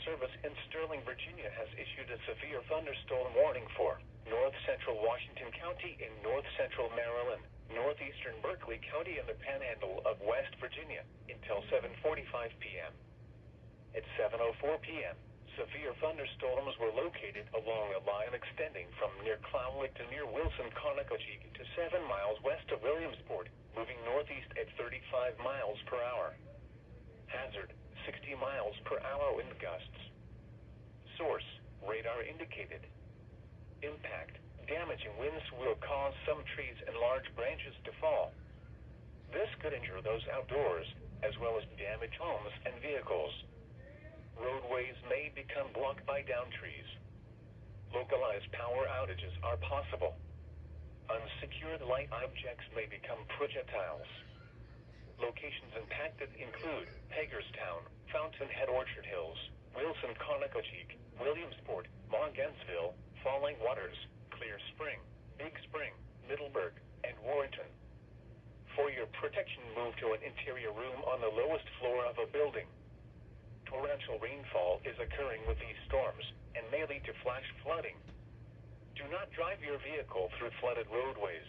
Service in Sterling, Virginia has issued a severe thunderstorm warning for north central Washington County in north central Maryland, northeastern Berkeley County, and the Panhandle of West Virginia until 7:45 p.m. At 7:04 p.m., severe thunderstorms were located along a line extending from near Clownwick to near Wilson, Conococheague to 7 miles west of Williamsport, moving northeast at 35 miles per hour. Hazard, 60 miles per hour wind gusts. Source, radar indicated. Impact, damaging winds will cause some trees and large branches to fall. This could injure those outdoors, as well as damage homes and vehicles. Roadways may become blocked by downed trees. Localized power outages are possible. Unsecured light objects may become projectiles. Locations impacted include Hagerstown, Fountainhead, Orchard Hills, Wilson, Conococheague, Williamsport, Morgansville, Falling Waters, Clear Spring, Big Spring, Middleburg, and Warrenton. For your protection, move to an interior room on the lowest floor of a building. Torrential rainfall is occurring with these storms and may lead to flash flooding. Do not drive your vehicle through flooded roadways.